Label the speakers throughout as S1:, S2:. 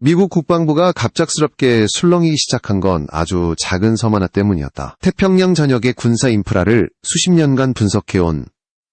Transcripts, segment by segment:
S1: 미국 국방부가 갑작스럽게 술렁이기 시작한 건 아주 작은 섬 하나 때문이었다. 태평양 전역의 군사 인프라를 수십 년간 분석해온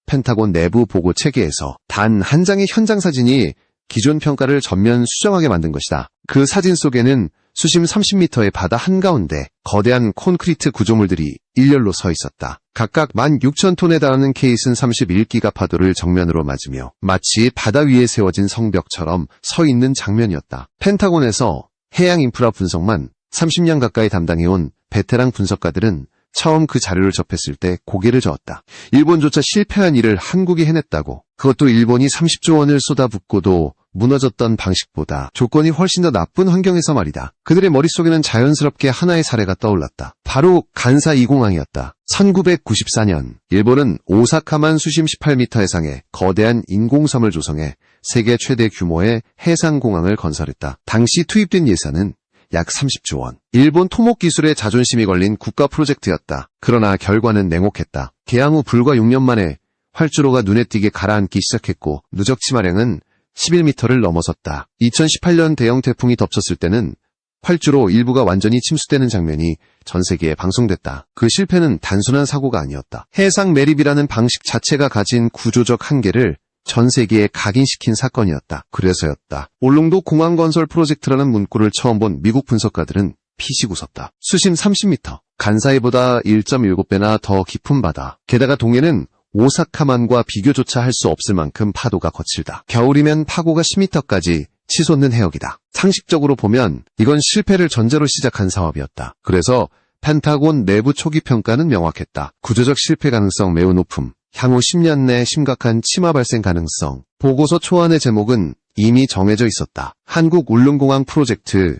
S1: 펜타곤 내부 보고 체계에서 단 한 장의 현장 사진이 기존 평가를 전면 수정하게 만든 것이다. 그 사진 속에는 수심 30m의 바다 한가운데 거대한 콘크리트 구조물들이 일렬로 서 있었다. 각각 16,000톤에 달하는 K-슨 31기가 파도를 정면으로 맞으며 마치 바다 위에 세워진 성벽처럼 서 있는 장면이었다. 펜타곤에서 해양 인프라 분석만 30년 가까이 담당해온 베테랑 분석가들은 처음 그 자료를 접했을 때 고개를 저었다. 일본조차 실패한 일을 한국이 해냈다고. 그것도 일본이 30조 원을 쏟아붓고도 무너졌던 방식보다 조건이 훨씬 더 나쁜 환경에서 말이다. 그들의 머릿속에는 자연스럽게 하나의 사례가 떠올랐다. 바로 간사 2공항이었다. 1994년 일본은 오사카만 수심 18m 해상의 거대한 인공섬을 조성해 세계 최대 규모의 해상공항을 건설했다. 당시 투입된 예산은 약 30조 원. 일본 토목 기술의 자존심이 걸린 국가 프로젝트였다. 그러나 결과는 냉혹했다. 개항 후 불과 6년 만에 활주로가 눈에 띄게 가라앉기 시작했고 누적 치마량은 11m를 넘어섰다. 2018년 대형 태풍이 덮쳤을 때는 활주로 일부가 완전히 침수되는 장면이 전 세계에 방송됐다. 그 실패는 단순한 사고가 아니었다. 해상 매립이라는 방식 자체가 가진 구조적 한계를 전 세계에 각인시킨 사건이었다. 그래서였다. 울릉도 공항 건설 프로젝트라는 문구를 처음 본 미국 분석가들은 피식 웃었다. 수심 30m, 간사이보다 1.7배나 더 깊은 바다. 게다가 동해는 오사카만과 비교조차 할 수 없을 만큼 파도가 거칠다. 겨울이면 파고가 10m까지 치솟는 해역이다. 상식적으로 보면 이건 실패를 전제로 시작한 사업이었다. 그래서 펜타곤 내부 초기 평가는 명확했다. 구조적 실패 가능성 매우 높음. 향후 10년 내 심각한 침하 발생 가능성. 보고서 초안의 제목은 이미 정해져 있었다. 한국 울릉공항 프로젝트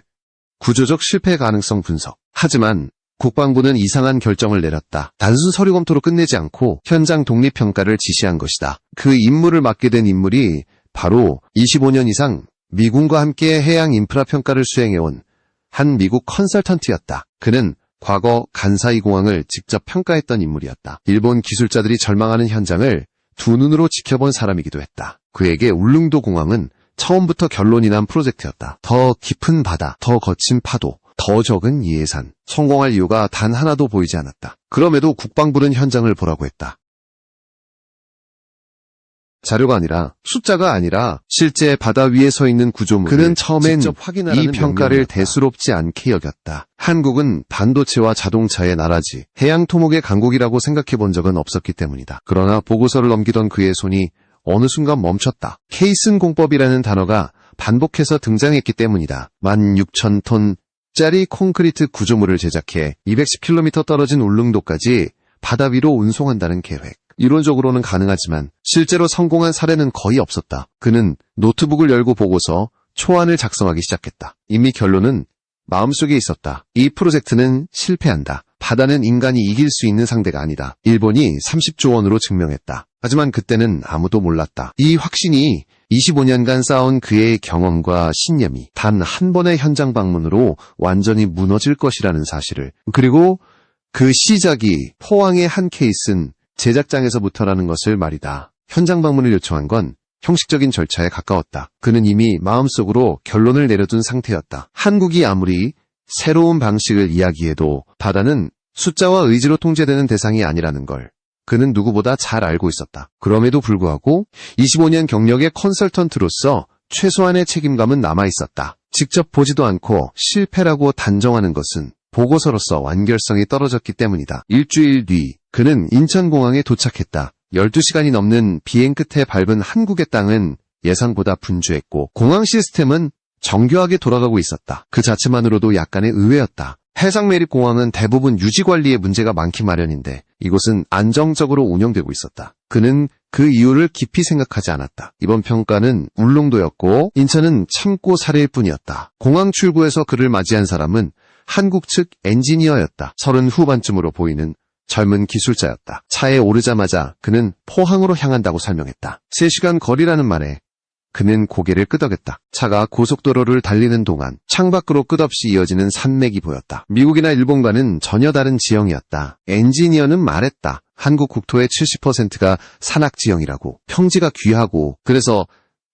S1: 구조적 실패 가능성 분석. 하지만 국방부는 이상한 결정을 내렸다. 단순 서류 검토로 끝내지 않고 현장 독립평가를 지시한 것이다. 그 임무를 맡게 된 인물이 바로 25년 이상 미군과 함께 해양 인프라 평가를 수행해온 한 미국 컨설턴트였다. 그는 과거 간사이 공항을 직접 평가했던 인물이었다. 일본 기술자들이 절망하는 현장을 두 눈으로 지켜본 사람이기도 했다. 그에게 울릉도 공항은 처음부터 결론이 난 프로젝트였다. 더 깊은 바다, 더 거친 파도, 더 적은 예산. 성공할 이유가 단 하나도 보이지 않았다. 그럼에도 국방부는 현장을 보라고 했다. 자료가 아니라, 숫자가 아니라 실제 바다 위에 서 있는 구조물을 그는 처음엔 이 평가를 대수롭지 않게 여겼다. 한국은 반도체와 자동차의 나라지 해양 토목의 강국이라고 생각해 본 적은 없었기 때문이다. 그러나 보고서를 넘기던 그의 손이 어느 순간 멈췄다. K-슨 공법이라는 단어가 반복해서 등장했기 때문이다. 16,000톤짜리 콘크리트 구조물을 제작해 210km 떨어진 울릉도까지 바다 위로 운송한다는 계획. 이론적으로는 가능하지만 실제로 성공한 사례는 거의 없었다. 그는 노트북을 열고 보고서 초안을 작성하기 시작했다. 이미 결론은 마음속에 있었다. 이 프로젝트는 실패한다. 바다는 인간이 이길 수 있는 상대가 아니다. 일본이 30조 원으로 증명했다. 하지만 그때는 아무도 몰랐다. 이 확신이 25년간 쌓아온 그의 경험과 신념이 단 한 번의 현장 방문으로 완전히 무너질 것이라는 사실을. 그리고 그 시작이 포항의 한 케이스는 제작장에서부터라는 것을 말이다. 현장 방문을 요청한 건 형식적인 절차에 가까웠다. 그는 이미 마음속으로 결론을 내려둔 상태였다. 한국이 아무리 새로운 방식을 이야기해도 바다는 숫자와 의지로 통제되는 대상이 아니라는 걸 그는 누구보다 잘 알고 있었다. 그럼에도 불구하고 25년 경력의 컨설턴트로서 최소한의 책임감은 남아있었다. 직접 보지도 않고 실패라고 단정하는 것은 보고서로서 완결성이 떨어졌기 때문이다. 일주일 뒤 그는 인천공항에 도착했다. 12시간이 넘는 비행 끝에 밟은 한국의 땅은 예상보다 분주했고 공항 시스템은 정교하게 돌아가고 있었다. 그 자체만으로도 약간의 의외였다. 해상매립공항은 대부분 유지관리에 문제가 많기 마련인데 이곳은 안정적으로 운영되고 있었다. 그는 그 이유를 깊이 생각하지 않았다. 이번 평가는 울릉도였고 인천은 참고 사례일 뿐이었다. 공항 출구에서 그를 맞이한 사람은 한국 측 엔지니어였다. 30 후반쯤으로 보이는 젊은 기술자였다. 차에 오르자마자 그는 포항으로 향한다고 설명했다. 3시간 거리라는 말에 그는 고개를 끄덕였다. 차가 고속도로를 달리는 동안 창밖으로 끝없이 이어지는 산맥이 보였다. 미국이나 일본과는 전혀 다른 지형이었다. 엔지니어는 말했다. 한국 국토의 70%가 산악지형이라고. 평지가 귀하고 그래서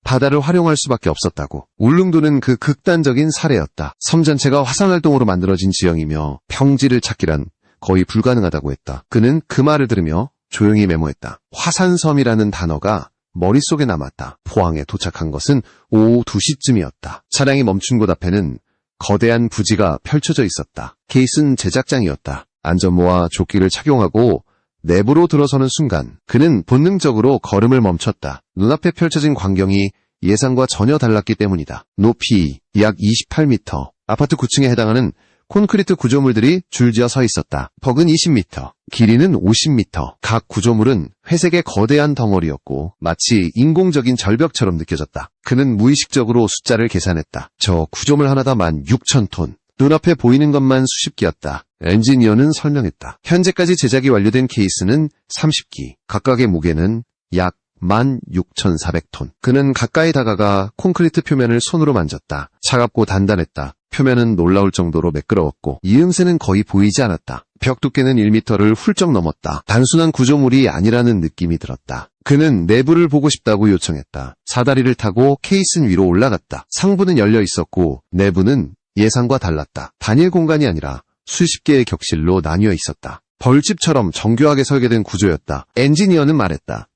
S1: 바다를 활용할 수밖에 없었다고. 울릉도는 그 극단적인 사례였다. 섬 전체가 화산활동으로 만들어진 지형이며 평지를 찾기란 거의 불가능하다고 했다. 그는 그 말을 들으며 조용히 메모했다. 화산섬이라는 단어가 머릿속에 남았다. 포항에 도착한 것은 오후 2시쯤이었다. 차량이 멈춘 곳 앞에는 거대한 부지가 펼쳐져 있었다. 케이슨 제작장이었다. 안전모와 조끼를 착용하고 내부로 들어서는 순간 그는 본능적으로 걸음을 멈췄다. 눈앞에 펼쳐진 광경이 예상과 전혀 달랐기 때문이다. 높이 약 28m, 아파트 9층에 해당하는 콘크리트 구조물들이 줄지어 서 있었다. 벅은 20m, 길이는 50m. 각 구조물은 회색의 거대한 덩어리였고 마치 인공적인 절벽처럼 느껴졌다. 그는 무의식적으로 숫자를 계산했다. 저 구조물 하나다 16,000톤. 눈앞에 보이는 것만 수십 기였다. 엔지니어는 설명했다. 현재까지 제작이 완료된 케이스는 30기. 각각의 무게는 약 16,400톤. 그는 가까이 다가가 콘크리트 표면을 손으로 만졌다. 차갑고 단단했다. 표면은 놀라울 정도로 매끄러웠고 이음새는 거의 보이지 않았다. 벽 두께는 1m를 훌쩍 넘었다. 단순한 구조물이 아니라는 느낌이 들었다. 그는 내부를 보고 싶다고 요청했다. 사다리를 타고 케이슨 위로 올라갔다. 상부는 열려 있었고 내부는 예상과 달랐다. 단일 공간이 아니라 수십 개의 격실로 나뉘어 있었다. 벌집처럼 정교하게 설계된 구조였다. 엔지니어는 말했다.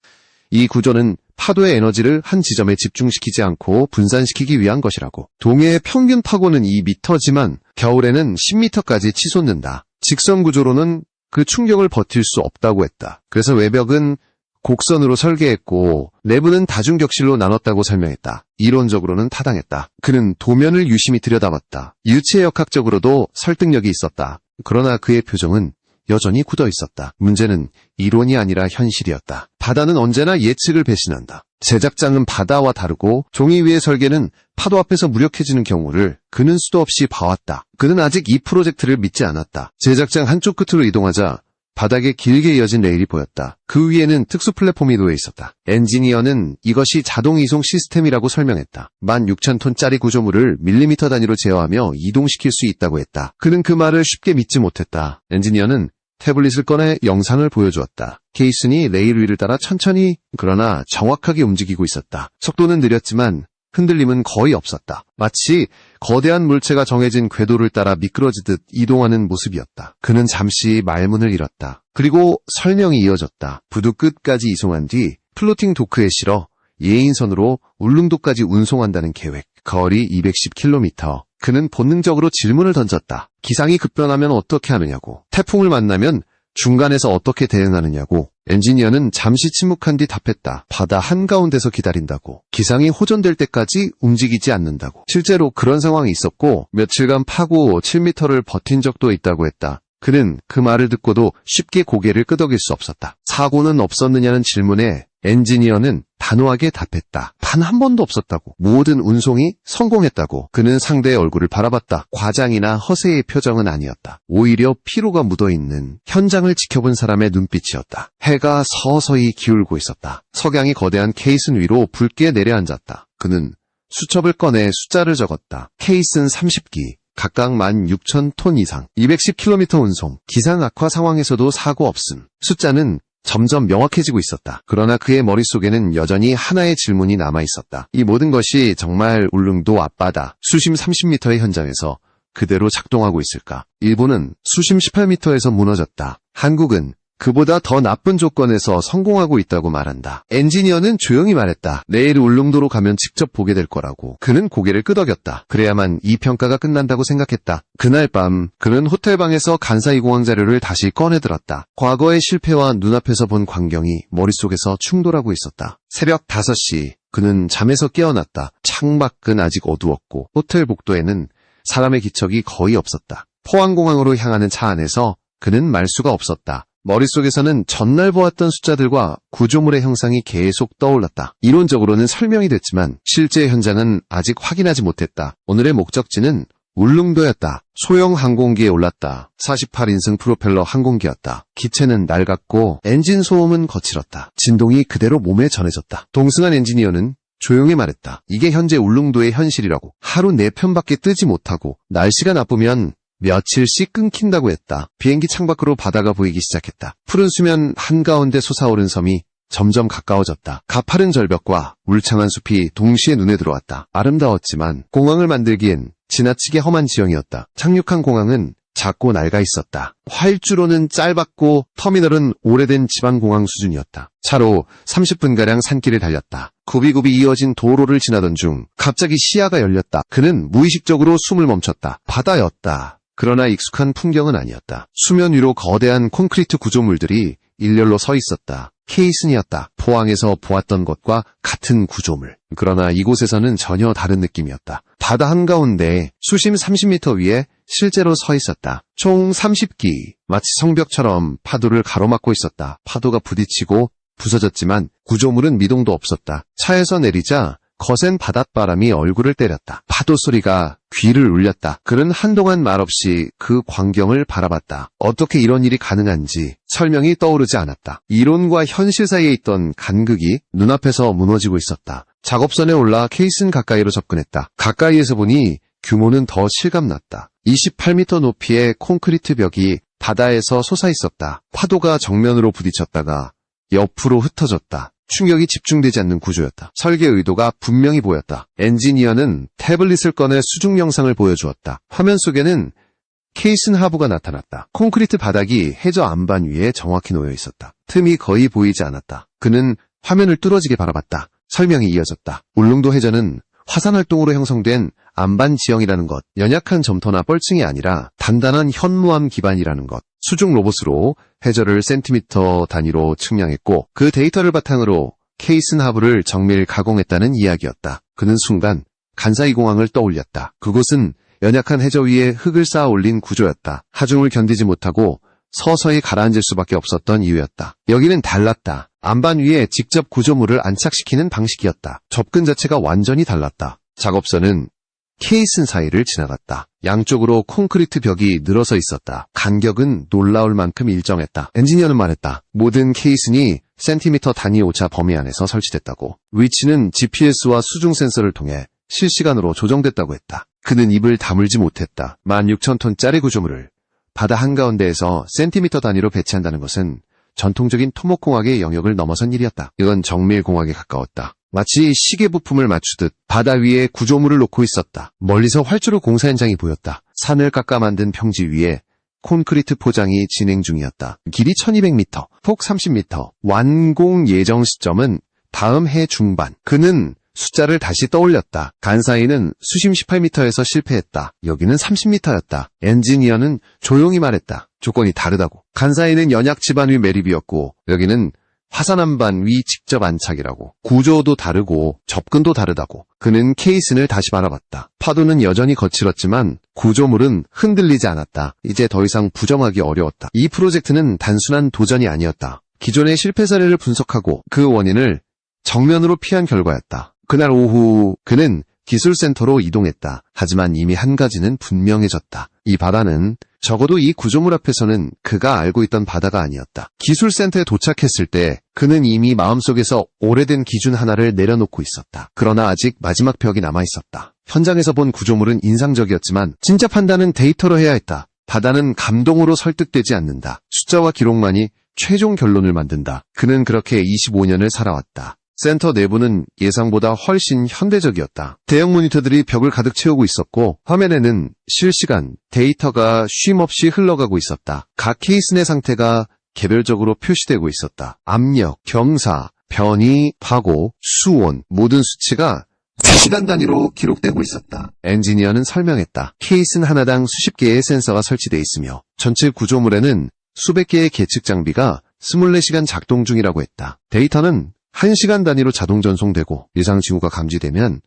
S1: 이 구조는 파도의 에너지를 한 지점에 집중시키지 않고 분산시키기 위한 것이라고. 동해의 평균 파고는 2m지만 겨울에는 10m까지 치솟는다. 직선 구조로는 그 충격을 버틸 수 없다고 했다. 그래서 외벽은 곡선으로 설계했고 내부는 다중격실로 나눴다고 설명했다. 이론적으로는 타당했다. 그는 도면을 유심히 들여다봤다. 유체역학적으로도 설득력이 있었다. 그러나 그의 표정은 여전히 굳어 있었다. 문제는 이론이 아니라 현실이었다. 바다는 언제나 예측을 배신한다. 제작장은 바다와 다르고 종이 위의 설계는 파도 앞에서 무력해지는 경우를 그는 수도 없이 봐왔다. 그는 아직 이 프로젝트를 믿지 않았다. 제작장 한쪽 끝으로 이동하자 바닥에 길게 이어진 레일이 보였다. 그 위에는 특수 플랫폼이 놓여 있었다. 엔지니어는 이것이 자동 이송 시스템이라고 설명했다. 16,000톤짜리 구조물을 밀리미터 단위로 제어하며 이동시킬 수 있다고 했다. 그는 그 말을 쉽게 믿지 못했다. 엔지니어는 태블릿을 꺼내 영상을 보여주었다. 케이슨이 레일 위를 따라 천천히 그러나 정확하게 움직이고 있었다. 속도는 느렸지만 흔들림은 거의 없었다. 마치 거대한 물체가 정해진 궤도를 따라 미끄러지듯 이동하는 모습이었다. 그는 잠시 말문을 잃었다. 그리고 설명이 이어졌다. 부두 끝까지 이송한 뒤 플로팅 도크에 실어 예인선으로 울릉도까지 운송한다는 계획. 거리 210km. 그는 본능적으로 질문을 던졌다. 기상이 급변하면 어떻게 하느냐고. 태풍을 만나면 중간에서 어떻게 대응하느냐고. 엔지니어는 잠시 침묵한 뒤 답했다. 바다 한가운데서 기다린다고. 기상이 호전될 때까지 움직이지 않는다고. 실제로 그런 상황이 있었고 며칠간 파고 7m를 버틴 적도 있다고 했다. 그는 그 말을 듣고도 쉽게 고개를 끄덕일 수 없었다. 사고는 없었느냐는 질문에 엔지니어는 단호하게 답했다. 단 한 번도 없었다고. 모든 운송이 성공했다고. 그는 상대의 얼굴을 바라봤다. 과장이나 허세의 표정은 아니었다. 오히려 피로가 묻어있는 현장을 지켜본 사람의 눈빛이었다. 해가 서서히 기울고 있었다. 석양이 거대한 케이슨 위로 붉게 내려앉았다. 그는 수첩을 꺼내 숫자를 적었다. 케이슨 30기. 각각 16,000톤 이상, 210km 운송, 기상 악화 상황에서도 사고 없음. 숫자는 점점 명확해지고 있었다. 그러나 그의 머릿속에는 여전히 하나의 질문이 남아있었다. 이 모든 것이 정말 울릉도 앞바다 수심 30m의 현장에서 그대로 작동하고 있을까? 일본은 수심 18m에서 무너졌다. 한국은 그보다 더 나쁜 조건에서 성공하고 있다고 말한다. 엔지니어는 조용히 말했다. 내일 울릉도로 가면 직접 보게 될 거라고. 그는 고개를 끄덕였다. 그래야만 이 평가가 끝난다고 생각했다. 그날 밤 그는 호텔방에서 간사이 공항 자료를 다시 꺼내들었다. 과거의 실패와 눈앞에서 본 광경이 머릿속에서 충돌하고 있었다. 새벽 5시 그는 잠에서 깨어났다. 창밖은 아직 어두웠고 호텔 복도에는 사람의 기척이 거의 없었다. 포항공항으로 향하는 차 안에서 그는 말 수가 없었다. 머릿속에서는 전날 보았던 숫자들과 구조물의 형상이 계속 떠올랐다. 이론적으로는 설명이 됐지만 실제 현장은 아직 확인하지 못했다. 오늘의 목적지는 울릉도였다. 소형 항공기에 올랐다. 48인승 프로펠러 항공기였다. 기체는 낡았고 엔진 소음은 거칠었다. 진동이 그대로 몸에 전해졌다. 동승한 엔지니어는 조용히 말했다. 이게 현재 울릉도의 현실이라고. 하루 4편밖에 뜨지 못하고 날씨가 나쁘면 며칠씩 끊긴다고 했다. 비행기 창밖으로 바다가 보이기 시작했다. 푸른 수면 한가운데 솟아오른 섬이 점점 가까워졌다. 가파른 절벽과 울창한 숲이 동시에 눈에 들어왔다. 아름다웠지만 공항을 만들기엔 지나치게 험한 지형이었다. 착륙한 공항은 작고 낡아 있었다. 활주로는 짧았고 터미널은 오래된 지방공항 수준이었다. 차로 30분가량 산길을 달렸다. 굽이굽이 이어진 도로를 지나던 중 갑자기 시야가 열렸다. 그는 무의식적으로 숨을 멈췄다. 바다였다. 그러나 익숙한 풍경은 아니었다. 수면 위로 거대한 콘크리트 구조물들이 일렬로 서 있었다. 케이슨이었다. 포항에서 보았던 것과 같은 구조물. 그러나 이곳에서는 전혀 다른 느낌이었다. 바다 한가운데 수심 30m 위에 실제로 서 있었다. 총 30기. 마치 성벽처럼 파도를 가로막고 있었다. 파도가 부딪히고 부서졌지만 구조물은 미동도 없었다. 차에서 내리자 거센 바닷바람이 얼굴을 때렸다. 파도 소리가 귀를 울렸다. 그는 한동안 말없이 그 광경을 바라봤다. 어떻게 이런 일이 가능한지 설명이 떠오르지 않았다. 이론과 현실 사이에 있던 간극이 눈앞에서 무너지고 있었다. 작업선에 올라 케이슨 가까이로 접근했다. 가까이에서 보니 규모는 더 실감났다. 28m 높이의 콘크리트 벽이 바다에서 솟아있었다. 파도가 정면으로 부딪혔다가 옆으로 흩어졌다. 충격이 집중되지 않는 구조였다. 설계 의도가 분명히 보였다. 엔지니어는 태블릿을 꺼내 수중 영상을 보여주었다. 화면 속에는 케이슨 하부가 나타났다. 콘크리트 바닥이 해저 안반 위에 정확히 놓여 있었다. 틈이 거의 보이지 않았다. 그는 화면을 뚫어지게 바라봤다. 설명이 이어졌다. 울릉도 해저는 화산활동으로 형성된 안반 지형이라는 것, 연약한 점토나 뻘층이 아니라 단단한 현무암 기반이라는 것. 수중 로봇으로 해저를 센티미터 단위로 측량했고 그 데이터를 바탕으로 케이슨 하부를 정밀 가공했다는 이야기였다. 그는 순간 간사이 공항을 떠올렸다. 그곳은 연약한 해저 위에 흙을 쌓아 올린 구조였다. 하중을 견디지 못하고 서서히 가라앉을 수밖에 없었던 이유였다. 여기는 달랐다. 안반 위에 직접 구조물을 안착시키는 방식이었다. 접근 자체가 완전히 달랐다. 작업선은 케이슨 사이를 지나갔다. 양쪽으로 콘크리트 벽이 늘어서 있었다. 간격은 놀라울 만큼 일정했다. 엔지니어는 말했다. 모든 케이슨이 센티미터 단위 오차 범위 안에서 설치됐다고. 위치는 GPS와 수중 센서를 통해 실시간으로 조정됐다고 했다. 그는 입을 다물지 못했다. 16,000톤짜리 구조물을 바다 한가운데에서 센티미터 단위로 배치한다는 것은 전통적인 토목공학의 영역을 넘어선 일이었다. 이건 정밀공학에 가까웠다. 마치 시계 부품을 맞추듯 바다 위에 구조물을 놓고 있었다. 멀리서 활주로 공사 현장이 보였다. 산을 깎아 만든 평지 위에 콘크리트 포장이 진행 중이었다. 길이 1200m, 폭 30m, 완공 예정 시점은 다음 해 중반. 그는 숫자를 다시 떠올렸다. 간사이는 수심 18m에서 실패했다. 여기는 30m였다. 엔지니어는 조용히 말했다. 조건이 다르다고. 간사이는 연약 지반 위 매립이었고 여기는 화산 안반 위 직접 안착이라고. 구조도 다르고 접근도 다르다고. 그는 케이슨을 다시 바라봤다. 파도는 여전히 거칠었지만 구조물은 흔들리지 않았다. 이제 더 이상 부정하기 어려웠다. 이 프로젝트는 단순한 도전이 아니었다. 기존의 실패 사례를 분석하고 그 원인을 정면으로 피한 결과였다. 그날 오후 그는 기술센터로 이동했다. 하지만 이미 한 가지는 분명해졌다. 이 바다는 적어도 이 구조물 앞에서는 그가 알고 있던 바다가 아니었다. 기술센터에 도착했을 때 그는 이미 마음속에서 오래된 기준 하나를 내려놓고 있었다. 그러나 아직 마지막 벽이 남아있었다. 현장에서 본 구조물은 인상적이었지만 진짜 판단은 데이터로 해야 했다. 바다는 감동으로 설득되지 않는다. 숫자와 기록만이 최종 결론을 만든다. 그는 그렇게 25년을 살아왔다. 센터 내부는 예상보다 훨씬 현대적이었다. 대형 모니터들이 벽을 가득 채우고 있었고 화면에는 실시간 데이터가 쉼없이 흘러가고 있었다. 각 케이슨의 상태가 개별적으로 표시되고 있었다. 압력, 경사, 변이, 파고, 수온 모든 수치가 시간 단위로 기록되고 있었다. 엔지니어는 설명했다. 케이슨 하나당 수십 개의 센서가 설치되어 있으며 전체 구조물에는 수백 개의 계측 장비가 24시간 작동 중이라고 했다. 데이터는 1시간 단위로 자동 전송되고 예상 징후가 감지되면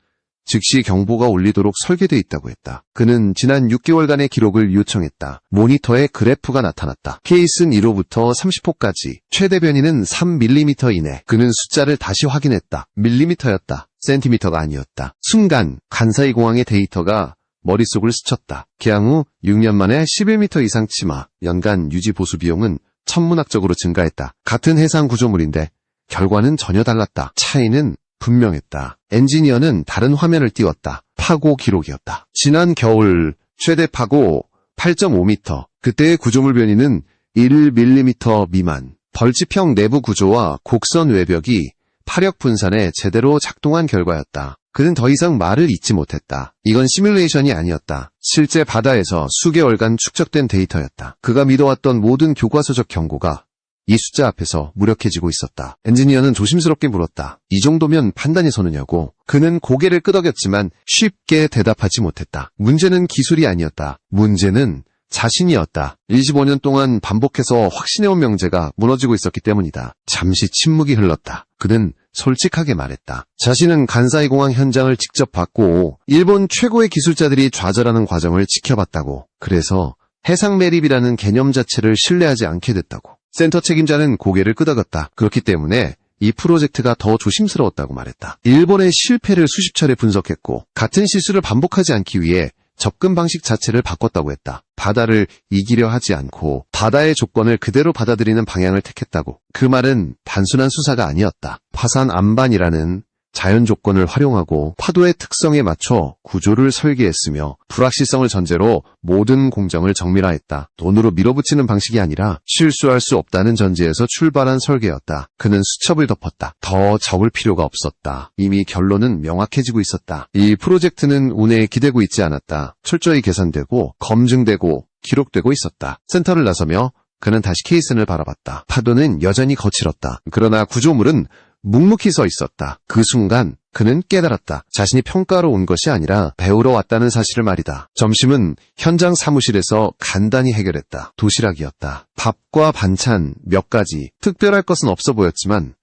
S1: 즉시 경보가 울리도록 설계되어 있다고 했다. 그는 지난 6개월간의 기록을 요청했다. 모니터에 그래프가 나타났다. 케이슨 1호부터 30호까지 최대 변이는 3mm 이내. 그는 숫자를 다시 확인했다. 밀리미터였다. 센티미터가 아니었다. 순간 간사이 공항의 데이터가 머릿속을 스쳤다. 개항 후 6년 만에 11m 이상 치마, 연간 유지 보수 비용은 천문학적으로 증가했다. 같은 해상 구조물인데 결과는 전혀 달랐다. 차이는 분명했다. 엔지니어는 다른 화면을 띄웠다. 파고 기록이었다. 지난 겨울 최대 파고 8.5m. 그때의 구조물 변이는 1mm 미만. 벌집형 내부 구조와 곡선 외벽이 파력 분산에 제대로 작동한 결과였다. 그는 더 이상 말을 잇지 못했다. 이건 시뮬레이션이 아니었다. 실제 바다에서 수개월간 축적된 데이터였다. 그가 믿어왔던 모든 교과서적 경고가 이 숫자 앞에서 무력해지고 있었다. 엔지니어는 조심스럽게 물었다. 이 정도면 판단이 서느냐고. 그는 고개를 끄덕였지만 쉽게 대답하지 못했다. 문제는 기술이 아니었다. 문제는 자신이었다. 25년 동안 반복해서 확신해온 명제가 무너지고 있었기 때문이다. 잠시 침묵이 흘렀다. 그는 솔직하게 말했다. 자신은 간사이 공항 현장을 직접 봤고 일본 최고의 기술자들이 좌절하는 과정을 지켜봤다고. 그래서 해상 매립이라는 개념 자체를 신뢰하지 않게 됐다고. 센터 책임자는 고개를 끄덕였다. 그렇기 때문에 이 프로젝트가 더 조심스러웠다고 말했다. 일본의 실패를 수십 차례 분석했고 같은 실수를 반복하지 않기 위해 접근 방식 자체를 바꿨다고 했다. 바다를 이기려 하지 않고 바다의 조건을 그대로 받아들이는 방향을 택했다고. 그 말은 단순한 수사가 아니었다. 화산 안반이라는 자연 조건을 활용하고 파도의 특성에 맞춰 구조를 설계했으며 불확실성을 전제로 모든 공정을 정밀화했다. 돈으로 밀어붙이는 방식이 아니라 실수할 수 없다는 전제에서 출발한 설계였다. 그는 수첩을 덮었다. 더 적을 필요가 없었다. 이미 결론은 명확해지고 있었다. 이 프로젝트는 운에 기대고 있지 않았다. 철저히 계산되고 검증되고 기록되고 있었다. 센터를 나서며 그는 다시 케이슨을 바라봤다. 파도는 여전히 거칠었다. 그러나 구조물은 묵묵히 서 있었다. 그 순간 그는 깨달았다. 자신이 평가로 온 것이 아니라 배우러 왔다는 사실을 말이다. 점심은 현장 사무실에서 간단히 해결했다. 도시락이었다. 밥과 반찬 몇 가지. 특별할 것은 없어 보였지만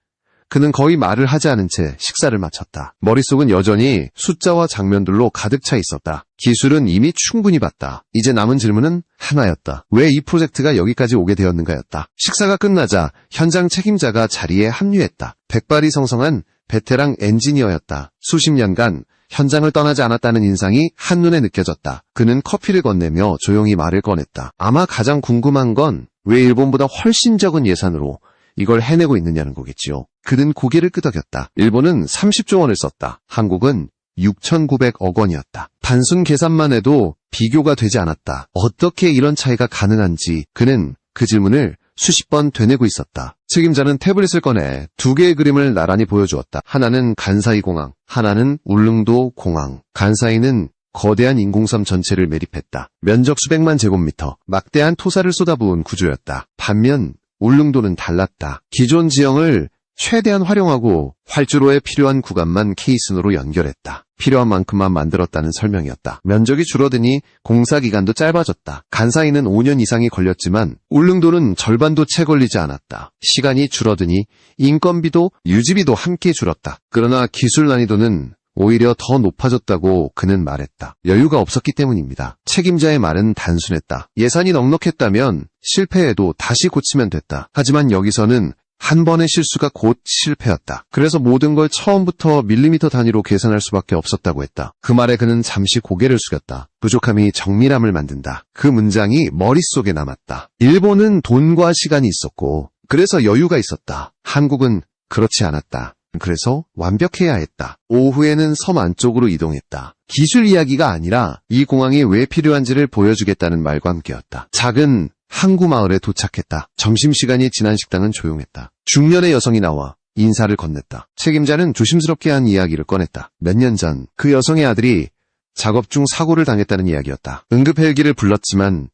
S1: 그는 거의 말을 하지 않은 채 식사를 마쳤다. 머릿속은 여전히 숫자와 장면들로 가득 차 있었다. 기술은 이미 충분히 봤다. 이제 남은 질문은 하나였다. 왜 이 프로젝트가 여기까지 오게 되었는가였다. 식사가 끝나자 현장 책임자가 자리에 합류했다. 백발이 성성한 베테랑 엔지니어였다. 수십 년간 현장을 떠나지 않았다는 인상이 한눈에 느껴졌다. 그는 커피를 건네며 조용히 말을 꺼냈다. 아마 가장 궁금한 건 왜 일본보다 훨씬 적은 예산으로 이걸 해내고 있느냐는 거겠지요. 그는 고개를 끄덕였다. 일본은 30조 원을 썼다. 한국은 6,900억 원이었다. 단순 계산만 해도 비교가 되지 않았다. 어떻게 이런 차이가 가능한지 그는 그 질문을 수십 번 되뇌고 있었다. 책임자는 태블릿을 꺼내 두 개의 그림을 나란히 보여주었다. 하나는 간사이 공항, 하나는 울릉도 공항. 간사이는 거대한 인공섬 전체를 매립했다. 면적 수백만 제곱미터, 막대한 토사를 쏟아부은 구조였다. 반면 울릉도는 달랐다. 기존 지형을 최대한 활용하고 활주로에 필요한 구간만 케이슨으로 연결했다. 필요한 만큼만 만들었다는 설명이었다. 면적이 줄어드니 공사 기간도 짧아졌다. 간사이는 5년 이상이 걸렸지만 울릉도는 절반도 채 걸리지 않았다. 시간이 줄어드니 인건비도 유지비도 함께 줄었다. 그러나 기술 난이도는 오히려 더 높아졌다고 그는 말했다. 여유가 없었기 때문입니다. 책임자의 말은 단순했다. 예산이 넉넉했다면 실패해도 다시 고치면 됐다. 하지만 여기서는 한 번의 실수가 곧 실패였다. 그래서 모든 걸 처음부터 밀리미터 단위로 계산할 수밖에 없었다고 했다. 그 말에 그는 잠시 고개를 숙였다. 부족함이 정밀함을 만든다. 그 문장이 머릿속에 남았다. 일본은 돈과 시간이 있었고 그래서 여유가 있었다. 한국은 그렇지 않았다. 그래서 완벽해야 했다. 오후에는 섬 안쪽으로 이동했다. 기술 이야기가 아니라 이 공항이 왜 필요한지를 보여주겠다는 말과 함께였다. 작은 항구 마을에 도착했다. 점심시간이 지난 식당은 조용했다. 중년의 여성이 나와 인사를 건넸다. 책임자는 조심스럽게 한 이야기를 꺼냈다. 몇 년 전 그 여성의 아들이 작업 중 사고를 당했다는 이야기였다. 응급헬기를 불렀지만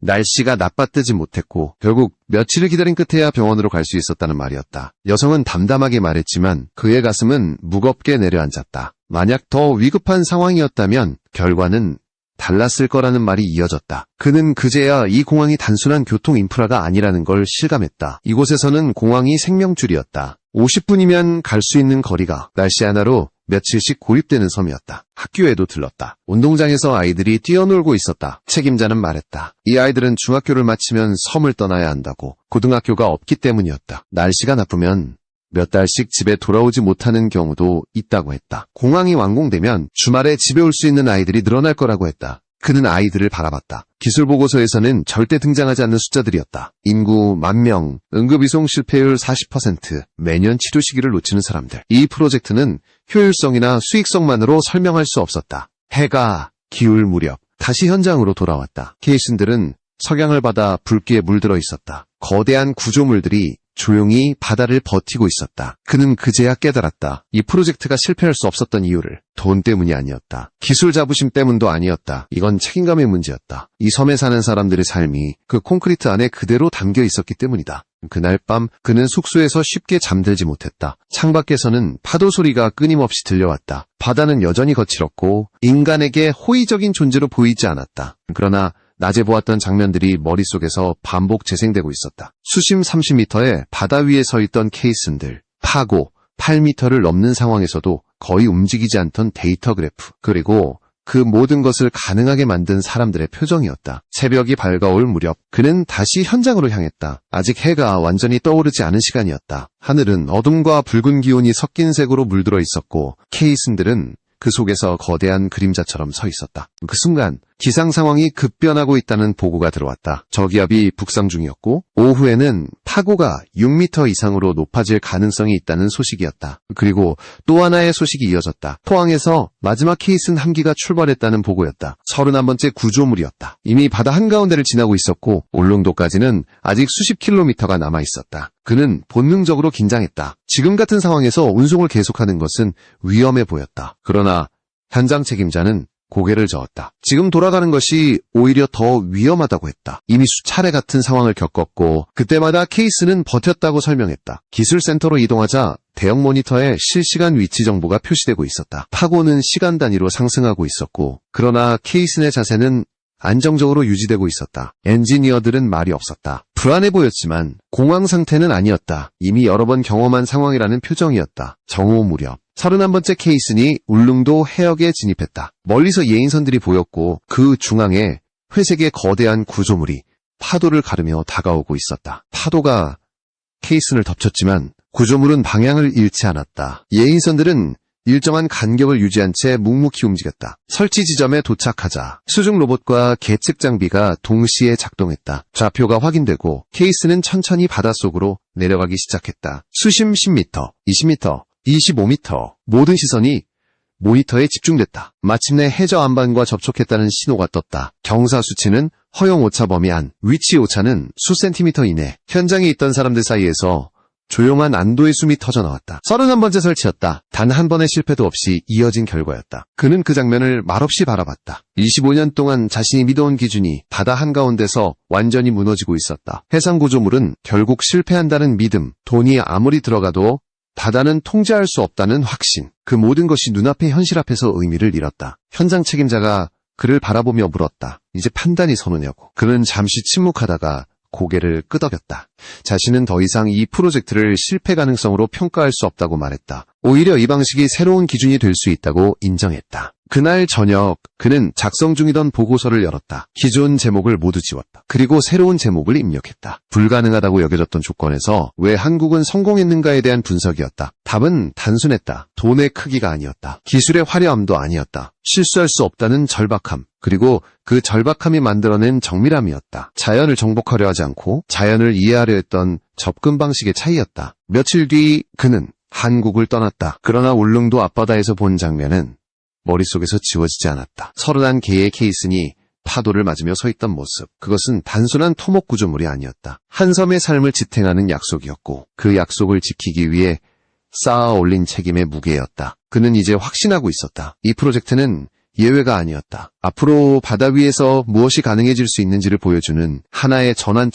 S1: 날씨가 나빠뜨지 못했고 결국 며칠을 기다린 끝에야 병원으로 갈 수 있었다는 말이었다. 여성은 담담하게 말했지만 그의 가슴은 무겁게 내려앉았다. 만약 더 위급한 상황이었다면 결과는 달랐을 거라는 말이 이어졌다. 그는 그제야 이 공항이 단순한 교통 인프라가 아니라는 걸 실감했다. 이곳에서는 공항이 생명줄이었다. 50분이면 갈 수 있는 거리가 날씨 하나로 며칠씩 고립되는 섬이었다. 학교에도 들렀다. 운동장에서 아이들이 뛰어놀고 있었다. 책임자는 말했다. 이 아이들은 중학교를 마치면 섬을 떠나야 한다고. 고등학교가 없기 때문이었다. 날씨가 나쁘면 몇 달씩 집에 돌아오지 못하는 경우도 있다고 했다. 공항이 완공되면 주말에 집에 올 수 있는 아이들이 늘어날 거라고 했다. 그는 아이들을 바라봤다. 기술보고서에서는 절대 등장하지 않는 숫자들이었다. 인구 10,000명, 응급이송 실패율 40%, 매년 치료 시기를 놓치는 사람들. 이 프로젝트는 효율성이나 수익성만으로 설명할 수 없었다. 해가 기울 무렵 다시 현장으로 돌아왔다. 케이슨들은 석양을 받아 붉기에 물들어 있었다. 거대한 구조물들이 조용히 바다를 버티고 있었다. 그는 그제야 깨달았다. 이 프로젝트가 실패할 수 없었던 이유를 돈 때문이 아니었다. 기술 자부심 때문도 아니었다. 이건 책임감의 문제였다. 이 섬에 사는 사람들의 삶이 그 콘크리트 안에 그대로 담겨 있었기 때문이다. 그날 밤 그는 숙소에서 쉽게 잠들지 못했다. 창밖에서는 파도 소리가 끊임없이 들려왔다. 바다는 여전히 거칠었고 인간에게 호의적인 존재로 보이지 않았다. 그러나 낮에 보았던 장면들이 머릿속에서 반복 재생되고 있었다. 수심 30m의 바다 위에 서 있던 케이슨들, 파고 8m를 넘는 상황에서도 거의 움직이지 않던 데이터 그래프, 그리고 그 모든 것을 가능하게 만든 사람들의 표정이었다. 새벽이 밝아올 무렵 그는 다시 현장으로 향했다. 아직 해가 완전히 떠오르지 않은 시간이었다. 하늘은 어둠과 붉은 기온이 섞인 색으로 물들어 있었고 케이슨들은 그 속에서 거대한 그림자처럼 서 있었다. 그 순간 기상 상황이 급변하고 있다는 보고가 들어왔다. 저기압이 북상 중이었고 오후에는 파고가 6m 이상으로 높아질 가능성이 있다는 소식이었다. 그리고 또 하나의 소식이 이어졌다. 포항에서 마지막 케이슨 함기가 출발했다는 보고였다. 31번째 구조물이었다. 이미 바다 한가운데를 지나고 있었고 울릉도까지는 아직 수십 킬로미터가 남아 있었다. 그는 본능적으로 긴장했다. 지금 같은 상황에서 운송을 계속하는 것은 위험해 보였다. 그러나 현장 책임자는 고개를 저었다. 지금 돌아가는 것이 오히려 더 위험하다고 했다. 이미 수차례 같은 상황을 겪었고 그때마다 케이스는 버텼다고 설명했다. 기술센터로 이동하자 대형 모니터에 실시간 위치 정보가 표시되고 있었다. 파고는 시간 단위로 상승하고 있었고 그러나 케이슨의 자세는 안정적으로 유지되고 있었다. 엔지니어들은 말이 없었다. 불안해 보였지만 공황 상태는 아니었다. 이미 여러 번 경험한 상황이라는 표정이었다. 정오 무렵 31번째 케이슨이 울릉도 해역에 진입했다. 멀리서 예인선들이 보였고 그 중앙에 회색의 거대한 구조물이 파도를 가르며 다가오고 있었다. 파도가 케이슨을 덮쳤지만 구조물은 방향을 잃지 않았다. 예인선들은 일정한 간격을 유지한 채 묵묵히 움직였다. 설치 지점에 도착하자 수중 로봇과 계측 장비가 동시에 작동했다. 좌표가 확인되고 케이스는 천천히 바닷속으로 내려가기 시작했다. 수심 10m, 20m, 25m 모든 시선이 모니터에 집중됐다. 마침내 해저 안반과 접촉했다는 신호가 떴다. 경사 수치는 허용 오차 범위 안, 위치 오차는 수 센티미터 이내. 현장에 있던 사람들 사이에서 조용한 안도의 숨이 터져나왔다. 31번째 설치였다. 단 한 번의 실패도 없이 이어진 결과였다. 그는 그 장면을 말없이 바라봤다. 25년 동안 자신이 믿어온 기준이 바다 한가운데서 완전히 무너지고 있었다. 해상 구조물은 결국 실패한다는 믿음, 돈이 아무리 들어가도 바다는 통제할 수 없다는 확신, 그 모든 것이 눈앞의 현실 앞에서 의미를 잃었다. 현장 책임자가 그를 바라보며 물었다. 이제 판단이 서느냐고. 그는 잠시 침묵하다가 고개를 끄덕였다. 자신은 더 이상 이 프로젝트를 실패 가능성으로 평가할 수 없다고 말했다. 오히려 이 방식이 새로운 기준이 될 수 있다고 인정했다. 그날 저녁 그는 작성 중이던 보고서를 열었다. 기존 제목을 모두 지웠다. 그리고 새로운 제목을 입력했다. 불가능하다고 여겨졌던 조건에서 왜 한국은 성공했는가에 대한 분석이었다. 답은 단순했다. 돈의 크기가 아니었다. 기술의 화려함도 아니었다. 실수할 수 없다는 절박함, 그리고 그 절박함이 만들어낸 정밀함이었다. 자연을 정복하려 하지 않고 자연을 이해하려 했던 접근 방식의 차이였다. 며칠 뒤 그는 한국을 떠났다. 그러나 울릉도 앞바다에서 본 장면은 머릿속에서 지워지지 않았다. 31개의 케이슨이 파도를 맞으며 서 있던 모습. 그것은 단순한 토목 구조물이 아니었다. 한 섬의 삶을 지탱하는 약속이었고 그 약속을 지키기 위해 쌓아 올린 책임의 무게였다. 그는 이제 확신하고 있었다. 이 프로젝트는 예외가 아니었다. 앞으로 바다 위에서 무엇이 가능해질 수 있는지를 보여주는 하나의 전환점.